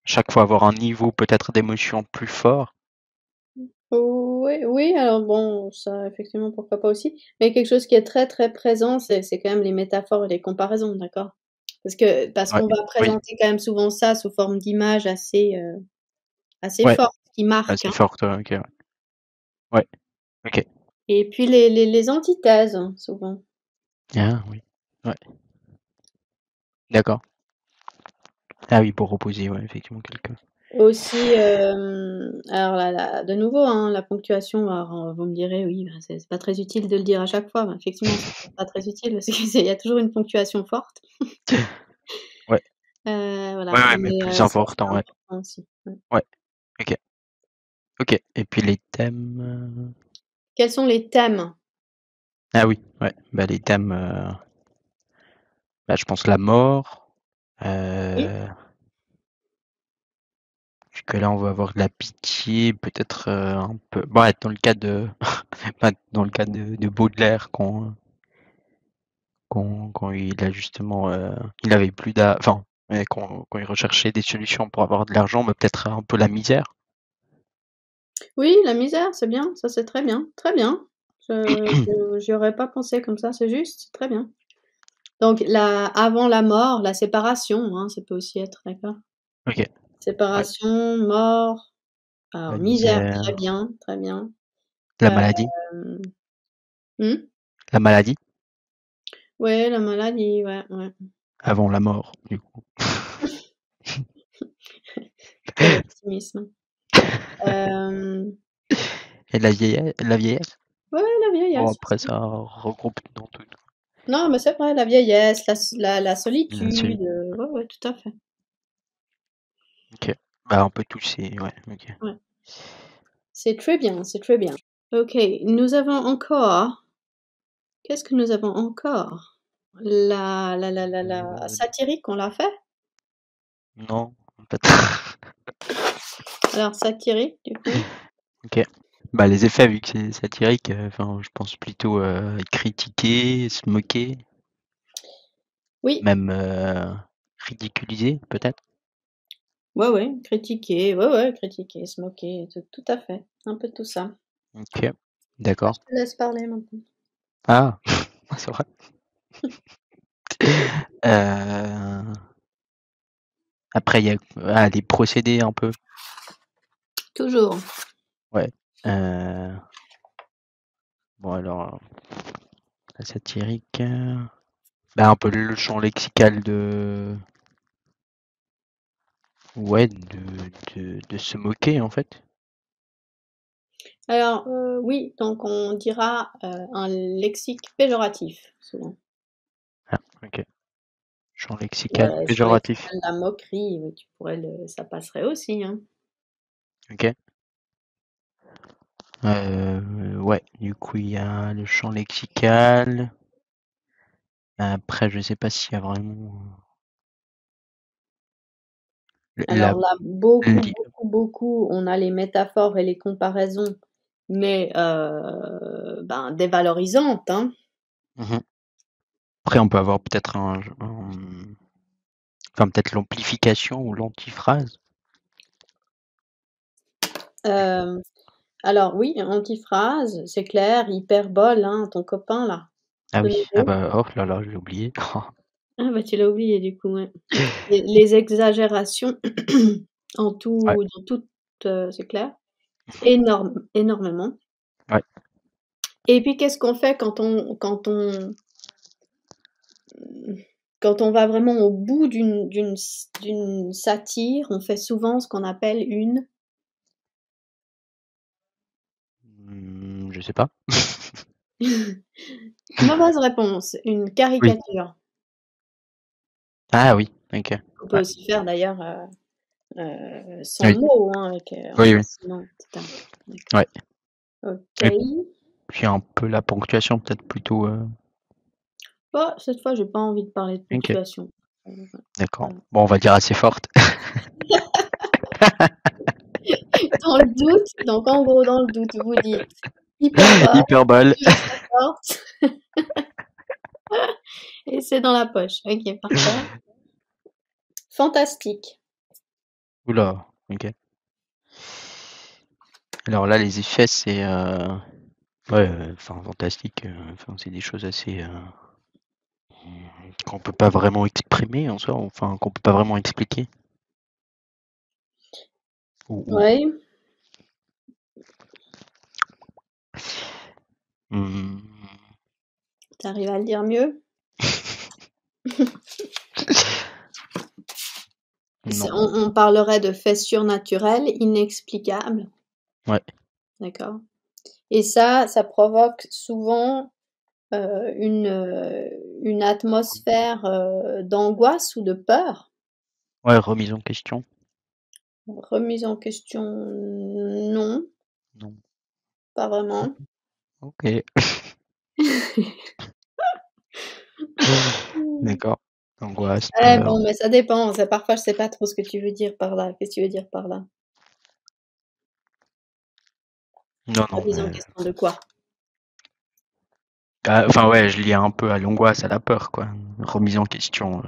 chaque fois avoir un niveau peut-être d'émotion plus fort. Oui, oui, alors bon, ça effectivement, pourquoi pas aussi. Mais quelque chose qui est très, très présent, c'est quand même les métaphores et les comparaisons, d'accord? Parce Ouais, qu'on va oui, présenter quand même souvent ça sous forme d'images assez ouais, fortes, qui marquent, assez hein. forte, OK, ouais. Ouais, OK. Et puis les antithèses, hein, souvent. Ah oui, ouais, d'accord. Ah oui, pour opposer, ouais, effectivement quelqu'un. Aussi, alors là, de nouveau, hein, la ponctuation, alors, vous me direz: «Oui, bah, c'est pas très utile de le dire à chaque fois». Bah, effectivement, c'est pas très utile parce qu'il y a toujours une ponctuation forte. Ouais, ouais, Voilà, ouais, mais mais plus ça, c'est important, ouais. important aussi, ouais. Ouais, OK, OK et puis les thèmes, Quels sont les thèmes? ah oui, ouais, bah, les thèmes, bah, je pense la mort, Oui, heu, vu que là, on va avoir de la pitié, peut-être, un peu ouais, dans le cas de bah, dans le cas de Baudelaire quand il a justement, il avait plus enfin, ouais, quand il recherchait des solutions pour avoir de l'argent, mais peut-être un peu la misère. oui, la misère, c'est bien, ça, c'est très bien, très bien. J'y aurais pas pensé comme ça, c'est juste, c'est très bien. Donc avant la mort, la séparation, hein, ça peut aussi être, d'accord? OK, ouais, Séparation, mort, alors la misère, misère, très bien, très bien. la maladie, Hem, mmh? La maladie Ouais, la maladie, ouais, ouais. avant la mort, du coup. Quel optimisme. Hem, Et la vieillesse? ouais, la Bon, vieillesse après aussi. ça regroupe dans tout. Non, mais c'est vrai, la vieillesse, la Celui solitude, ouais, ouais, tout à fait. OK. Bah, un peu tous ces ouais, OK. Ouais. C'est très bien, c'est très bien. OK, nous avons encore qu'est-ce que nous avons encore? La Heu, satirique, on l'a fait? non, en fait. Alors satirique, du coup? OK. Bah, les effets vu que c'est satirique, enfin, je pense plutôt, critiquer, se moquer, Oui, même, ridiculiser peut-être? ouais, ouais, critiquer, ouais, ouais, critiquer, se moquer, tout à fait, un peu tout ça. OK, Bah, d'accord. je te laisse parler maintenant. Ah! C'est vrai. Heu, après il y a les procédés un peu, Toujours. ouais. Bon alors, la satirique, bah, un peu le champ lexical de ouais, de se moquer en fait. Alors, oui, donc on dira, un lexique péjoratif, souvent. Ah, OK. Champ lexical Ouais, champ péjoratif. lexical, la moquerie, oui, tu pourrais ça passerait aussi, hein. OK. Ouais, du coup, il y a le champ lexical. Après, je sais pas s'il y a vraiment, la Alors là, beaucoup, li beaucoup, beaucoup, on a les métaphores et les comparaisons, mais ben, dévalorisantes, hein. mmh Après, on peut avoir peut-être enfin, peut-être l'amplification ou l'antiphrase. Hem, alors oui, antiphrase, c'est clair, hyperbole, hein, ton copain là, Ah de oui, ah nouveau. bah, oh là là, j'ai oublié. Ah bah, tu l'as oublié du coup, ouais. Les exagérations en Ouais, tout dans toutes, c'est clair, énormément. ouais. Et puis qu'est-ce qu'on fait quand on va vraiment au bout d'une satire? On fait souvent ce qu'on appelle une Je sais pas. mauvaise réponse, une Oui. caricature. Ah oui, OK. On peut Ouais. aussi faire d'ailleurs, sans Oui, mots, hein, avec, en oui, oui. dessinant et cetera. D'accord. Ouais et OK. puis un peu la ponctuation peut-être plutôt, Bah, cette fois, j'ai pas envie de parler de OK, ponctuation. d'accord. Voilà. Bon, on va dire assez forte. Dans le doute, donc en gros, dans le doute, vous dites hyperbole, Hyperbole. je très forte et c'est dans la poche. OK, parfait. Fantastique. Ouh là, OK. Alors là, les effets, c'est, ouais, enfin fantastique, enfin c'est des choses assez, qu'on peut pas vraiment exprimer en soi, enfin qu'on peut pas vraiment expliquer. Ou Ouais, mmh, tu arrives à le dire mieux? C'est non, on parlerait de faits surnaturels, inexplicables, ouais. d'accord? Et ça provoque souvent, une atmosphère, d'angoisse ou de peur. Ouais, remise en question? Remise en question, non, Non. pas vraiment. OK. Mmh. D'accord. Angoisse, Eh peur. bon, mais ça dépend, ça parfois je sais pas trop ce que tu veux dire par là. Qu'est-ce que tu veux dire par là? Non, non, Remise en question de quoi? enfin ouais, je lie un peu à l'angoisse, à la peur, quoi. Remise en question,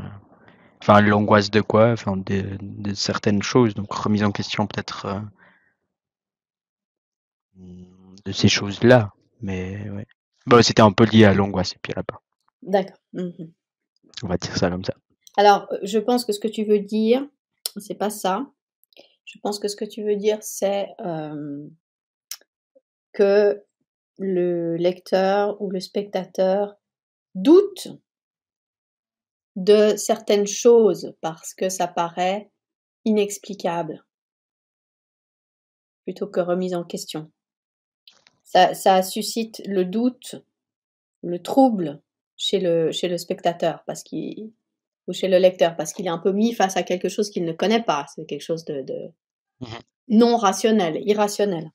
enfin l'angoisse de quoi? Enfin de certaines choses, donc remise en question peut-être, de ces choses-là, mais ouais. Bah, c'était un peu lié à l'angoisse et puis à la peur. D'accord. Mmh. On va dire ça comme ça. Alors, je pense que ce que tu veux dire, c'est pas ça. Je pense que ce que tu veux dire, c'est, que le lecteur ou le spectateur doute de certaines choses parce que ça paraît inexplicable plutôt que remise en question. Ça suscite le doute, le trouble chez le spectateur ou chez le lecteur parce qu'il est un peu mis face à quelque chose qu'il ne connaît pas. C'est quelque chose de Mhm. non rationnel, irrationnel.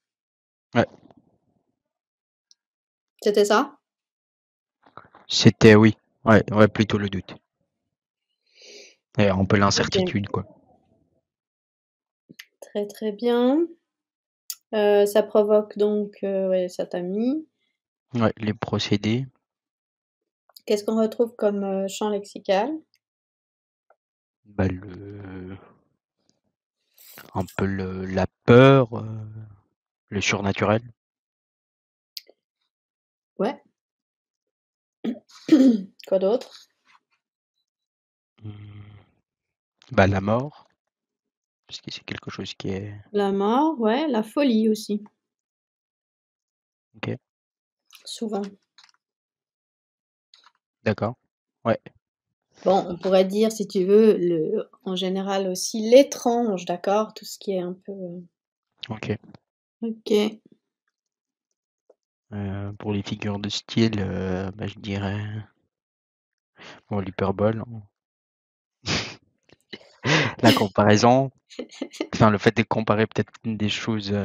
Ouais. C'était ça? C'était oui. Ouais, plutôt le doute. Et un peu Ok, l'incertitude, quoi. très très bien. Ça provoque donc, ouais, ça t'a mis. Ouais, les procédés. Qu'est-ce qu'on retrouve comme champ lexical? Bah, un peu la peur, le surnaturel. Ouais. Quoi d'autre? Hmm. Bah, la mort, parce que c'est quelque chose qui est. La mort, ouais, la folie aussi, Ok, souvent. d'accord. Ouais, Bon, on pourrait dire, si tu veux, en général aussi l'étrange, d'accord? Tout ce qui est un peu. ok. Ok. Pour les figures de style, bah, je dirais bon, l'hyperbole, hein. La comparaison, enfin le fait de comparer peut-être des choses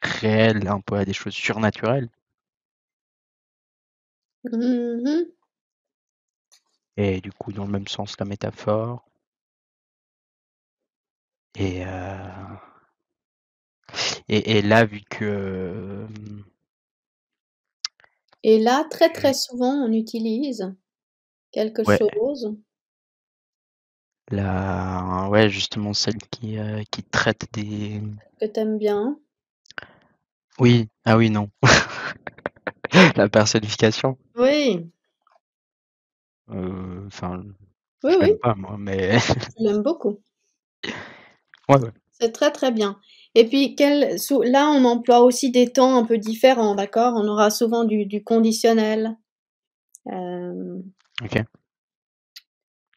réelles un peu à des choses surnaturelles. Mhm. Et du coup, dans le même sens, la métaphore. Et, et là, vu que Et là, très je- très souvent, on utilise quelque ouais, chose ouais, justement celle qui traite des. que t'aimes bien. Oui, ah oui, non, la personnification. Oui, Enfin, oui, je oui, l'aime pas moi, mais je l'aime beaucoup. ouais, ouais. C'est très très bien. Et puis, là, on emploie aussi des temps un peu différents, d'accord? On aura souvent du conditionnel. euh, Ok.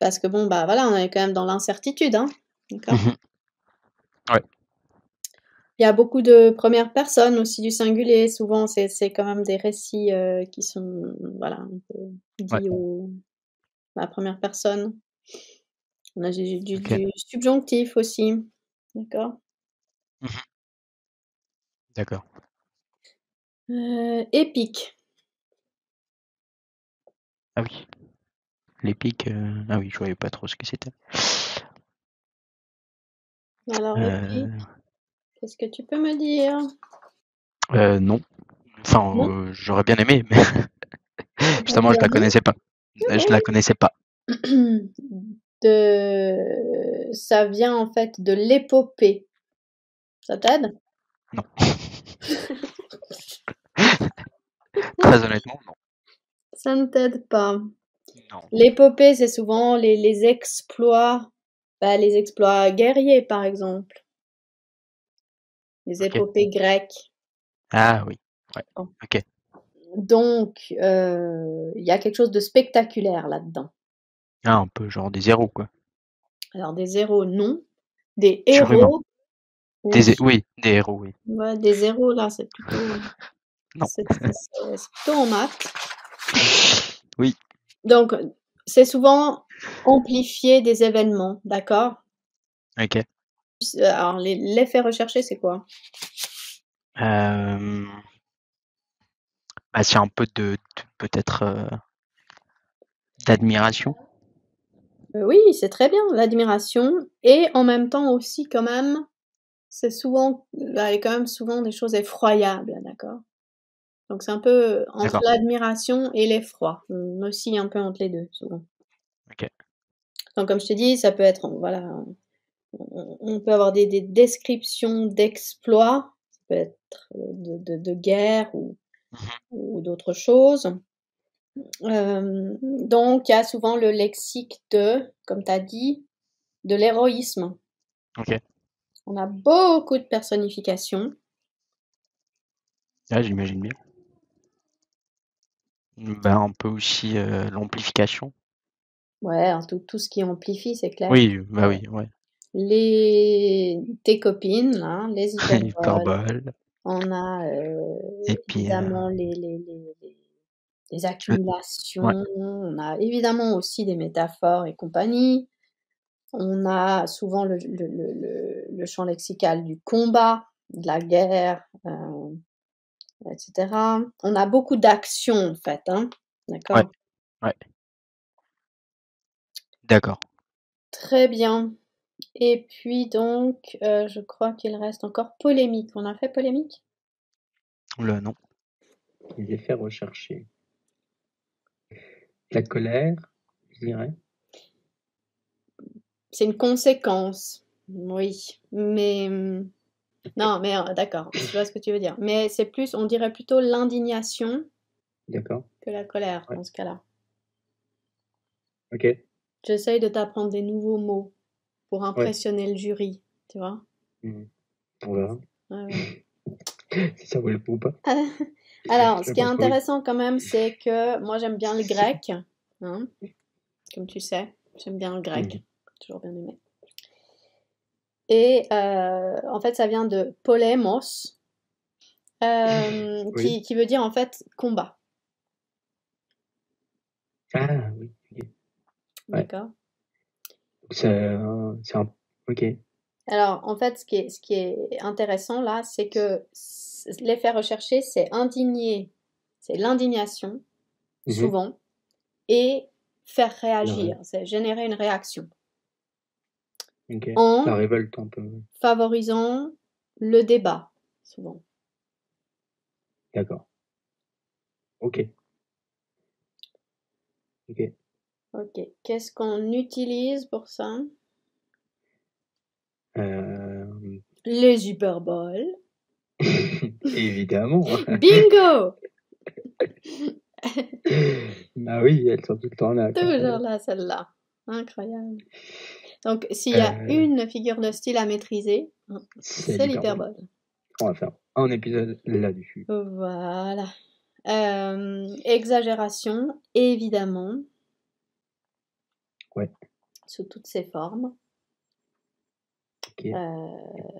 Parce que bon, bah voilà, on est quand même dans l'incertitude, hein, d'accord? Mhm. Ouais, Il y a beaucoup de premières personnes aussi du singulier. Souvent, c'est quand même des récits qui sont, voilà, un peu ouais. dits à la première personne. On a Ok. du subjonctif aussi, d'accord? Mhm. D'accord. Épique. Ah oui, l'épique. Ah oui, je voyais pas trop ce que c'était. Alors, épique, Euh, qu'est-ce que tu peux me dire? non. Enfin, Non? j'aurais bien aimé, mais T'aimes justement, je bien la lire? connaissais pas. Je la connaissais pas. Ça vient en fait de l'épopée. Ça t'aide? Non. Très honnêtement, non. Ça ne t'aide pas. Non. L'épopée, c'est souvent les exploits, bah, les exploits guerriers, par exemple, les Ok. épopées grecques. Ah oui. Ouais. Bon. Ok. Donc, il y a quelque chose de spectaculaire là-dedans. Ah, un peu genre des zéros, quoi. Alors, des héros, non. Des Surhumain. héros, oui. Oui, des héros, oui. Ouais, des zéros, là, c'est plutôt, Non. c'est plutôt en maths. Oui. Donc, c'est souvent amplifier des événements, d'accord? Ok. Alors, l'effet recherché, c'est quoi? Euh, Bah, c'est un peu peut-être d'admiration. Oui, c'est très bien, l'admiration et en même temps aussi quand même, c'est souvent il y a quand même souvent des choses effroyables, d'accord? Donc c'est un peu entre D'accord. l'admiration et l'effroi. On oscille un peu entre les 2 souvent. Ok. Donc comme je t'ai dit, ça peut être, voilà, on peut avoir des descriptions d'exploits, ça peut être, de guerre Mhm. ou d'autres choses. Donc il y a souvent le lexique comme tu as dit, de l'héroïsme. Ok. On a beaucoup de personnification. Ah, j'imagine bien. Ben, on peut aussi l'amplification. Ouais, alors tout ce qui amplifie, c'est clair. Oui, bah oui, ouais. Tes copines, là, les hyperboles, Hyperbole. on a Et puis, évidemment les ouais, accumulations, on a évidemment aussi des métaphores et compagnie. On a souvent le champ lexical du combat, de la guerre, etc. On a beaucoup d'actions en fait, hein, ouais, d'accord? ouais. D'accord. Très bien. Et puis donc, je crois qu'il reste encore polémique. On a fait polémique? Le nom. Les effets recherchés. La colère, je dirais. C'est une conséquence, oui, mais non, mais d'accord, je vois ce que tu veux dire. Mais c'est plus, on dirait plutôt l'indignation D'accord. que la colère Ouais. dans ce cas-là. Ok. J'essaye de t'apprendre des nouveaux mots pour Ouais. impressionner le jury, tu vois? On verra. Ouais, Si ça vaut le coup ou pas. Alors, Je ce qui est pense que oui. intéressant quand même, c'est que moi j'aime bien le grec, hein, comme tu sais, j'aime bien le grec, toujours bien aimé. Et en fait, ça vient de polémos, Oui. qui veut dire en fait combat, Ah oui. Ok. Ouais. d'accord? C'est un. Ok. Alors, en fait, ce qui est intéressant là, c'est que l'effet recherché, c'est indigner, c'est l'indignation, Mhm. souvent, et faire La réagir, ré- c'est générer une réaction, Ok. La en révolte un peu. favorisant le débat, souvent. D'accord. Ok. Ok. Ok, qu'est-ce qu'on utilise pour ça? Euh, Les hyperboles. Évidemment. Bingo! Bah oui, elles sont tout le temps là, quoi. Toujours là, celle-là. Incroyable. Donc, s'il y a Euh, une figure de style à maîtriser, c'est c'est l'hyperbole. l'hyperbole. On va faire un épisode là-dessus. Voilà. Exagération, évidemment, Ouais. sous toutes ses formes, Ok.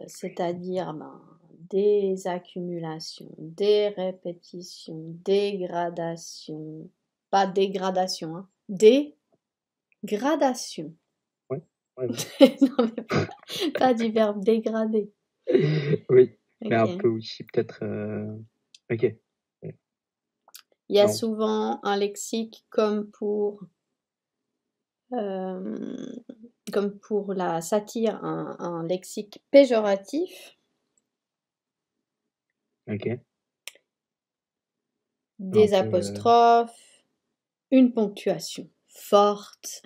c'est-à-dire des accumulations, des répétitions, dégradation, pas dégradation, hein, dégradation. Ouais. Ouais. Non, mais pas du verbe dégrader. Oui. Mais un Ok. peu aussi peut-être. Ok. Il y a Non. souvent un lexique euh, comme pour la satire, un lexique péjoratif, Ok. Un des peu. apostrophes, une ponctuation forte.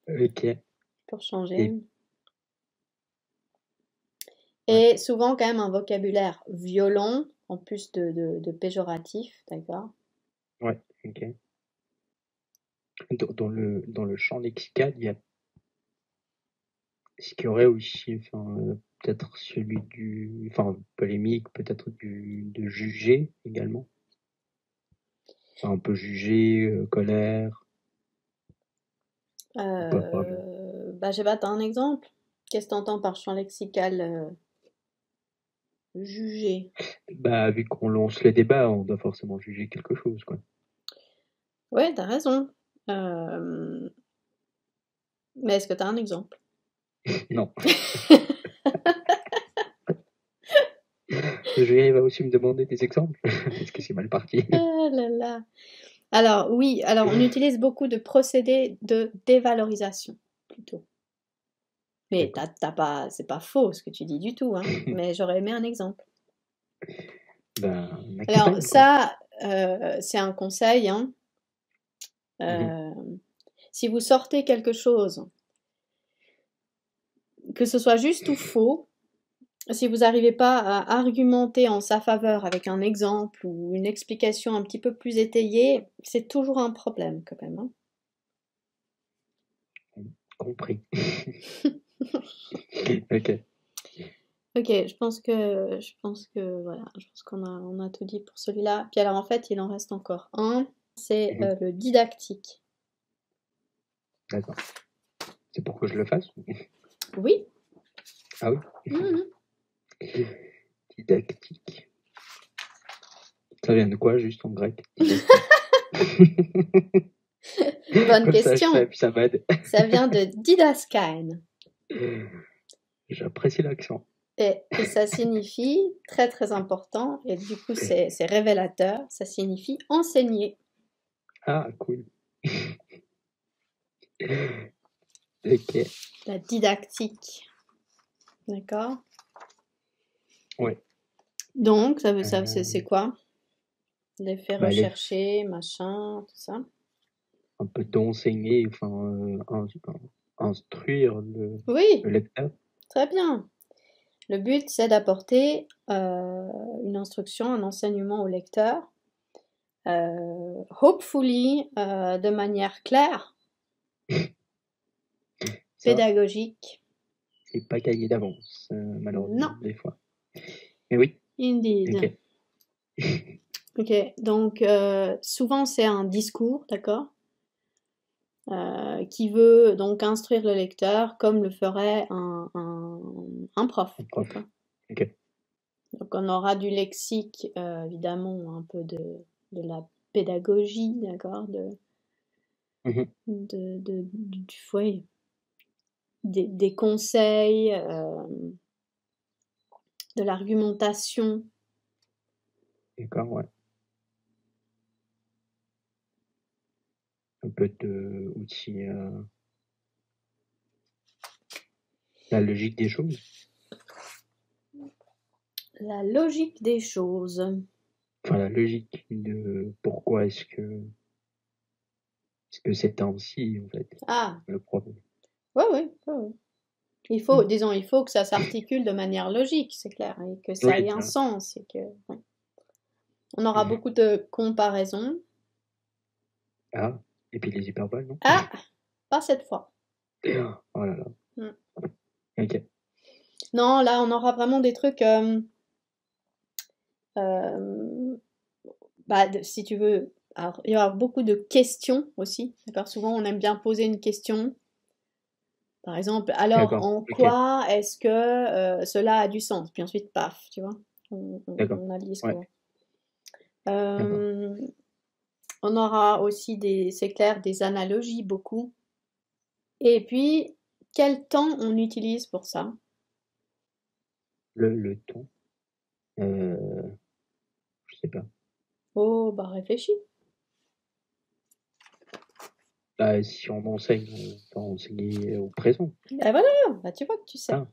Ok. Pour changer. Et ouais. Et souvent quand même un vocabulaire violent, en plus de péjoratif, d'accord? Ouais. Ok. Dans le champ lexical, il y a ce qu'il y aurait aussi, enfin, peut-être celui du, enfin, polémique, peut-être de juger également. Enfin, on peut juger, colère, ou pas vraiment. Bah, je sais pas, t'as un exemple? Qu'est-ce que t'entends par champ lexical juger? Bah, vu qu'on lance les débats, on doit forcément juger quelque chose, quoi. Ouais, t'as raison. Euh, mais est-ce que t'as un exemple? Non. Julien, il va aussi me demander des exemples. Est-ce que c'est mal parti? Ah là là. Alors oui, alors on utilise beaucoup de procédés de dévalorisation, plutôt. Mais D'accord. c'est pas faux ce que tu dis du tout, hein. Mais j'aurais aimé un exemple. Ben, Alors accompagne, quoi. ça, c'est un conseil, hein. Mhm. Euh, si vous sortez quelque chose, que ce soit juste ou faux, si vous n'arrivez pas à argumenter en sa faveur avec un exemple ou une explication un petit peu plus étayée, c'est toujours un problème quand même, hein. Compris. Ok. Ok, je pense que voilà, je pense on a tout dit pour celui-là. Puis alors en fait, il en reste encore un. C'est Mhm. le didactique. D'accord. C'est pour que je le fasse? Oui. Ah oui. Mhm. Didactique. Ça vient de quoi, juste en grec? Didactique. Bonne Comme ça, je sais, question. puis ça m'aide. Ça vient de didaskain. J'apprécie l'accent. Et ça signifie, très très important, et du coup c'est révélateur, ça signifie enseigner. Ah, cool. Ok. La didactique. D'accord? Ouais. Donc, c'est quoi? L'effet Bah, recherché, machin, tout ça. un peu d'enseigner, enfin, instruire Oui, le lecteur. très bien. Le but, c'est d'apporter une instruction, un enseignement au lecteur, hopefully de manière claire, Ça, pédagogique. c'est pas gagné d'avance, malheureusement, Non, des fois. Mais oui, indeed. ok. Ok, donc souvent c'est un discours, d'accord, qui veut donc instruire le lecteur comme le ferait un prof, Un prof. d'accord. Ok. Donc on aura du lexique, évidemment, un peu de la pédagogie, d'accord, Mhm. ouais, des conseils, de l'argumentation. D'accord, ouais. Un peu de aussi la logique des choses. La logique des choses. Enfin, la logique de pourquoi est-ce que c'est ainsi, en fait, Ah, le problème. ouais, ouais, ouais, ouais. Disons, il faut que ça s'articule de manière logique, c'est clair, et que ça Oui, ait un ça. sens, et que, ouais. On aura beaucoup de comparaisons. Ah, et puis les hyperboles, non? Ah, pas cette fois. Oh là là. Mm. Ok. Non, là, on aura vraiment des trucs, bah, si tu veux, alors, il y aura beaucoup de questions aussi, d'accord? Souvent, on aime bien poser une question. Par exemple, alors, D'accord. en Ok. quoi est-ce que cela a du sens? Puis ensuite, paf, tu vois, D'accord. on a le Ouais. discours. D'accord. Euh, on aura aussi c'est clair, des analogies, beaucoup. Et puis, quel temps on utilise pour ça? Le ton. Je sais pas. Oh, bah réfléchis. Bah, si on enseigne, on peut enseigner au présent. Ben voilà, bah tu vois que tu sais. Ah,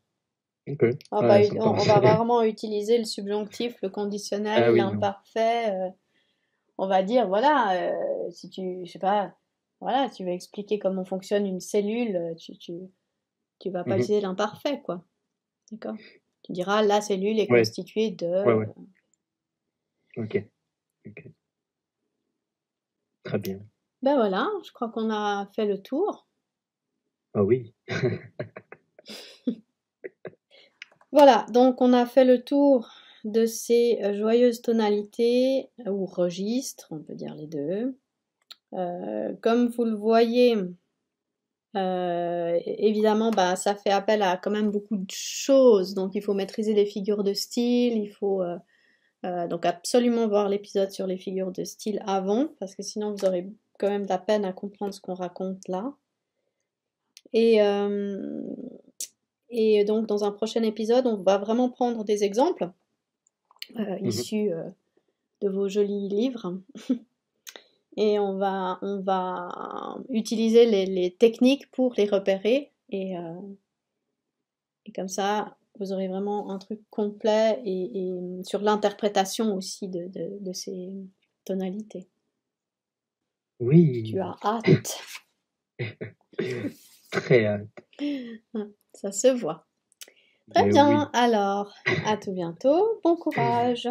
ok. Ouais, ça me On passe. va rarement utiliser le subjonctif, le Ah conditionnel, oui, non. l'imparfait. On va dire, voilà, si tu, je sais pas, voilà, tu veux expliquer comment fonctionne une cellule, tu vas pas Mhm. utiliser l'imparfait, quoi. D'accord? Tu diras, la cellule est Ouais, constituée de... ouais, ouais. Ok. Ok. Très bien. Ben voilà, je crois qu'on a fait le tour. Ah oui. Voilà, donc on a fait le tour de ces joyeuses tonalités, ou registres, on peut dire les deux. Comme vous le voyez, évidemment, bah, ça fait appel à quand même beaucoup de choses. Donc, il faut maîtriser les figures de style. Il faut donc absolument voir l'épisode sur les figures de style avant, parce que sinon, vous aurez quand même de la peine à comprendre ce qu'on raconte là. Et, euh, et donc, dans un prochain épisode, on va vraiment prendre des exemples Mhm. issus de vos jolis livres. Et on va utiliser les techniques pour les repérer. Et comme ça, vous aurez vraiment un truc complet et sur l'interprétation aussi de ces tonalités. Oui. Tu as hâte. Très hâte. Ça se voit. Très Mais bien, oui. alors, à tout bientôt. Bon courage.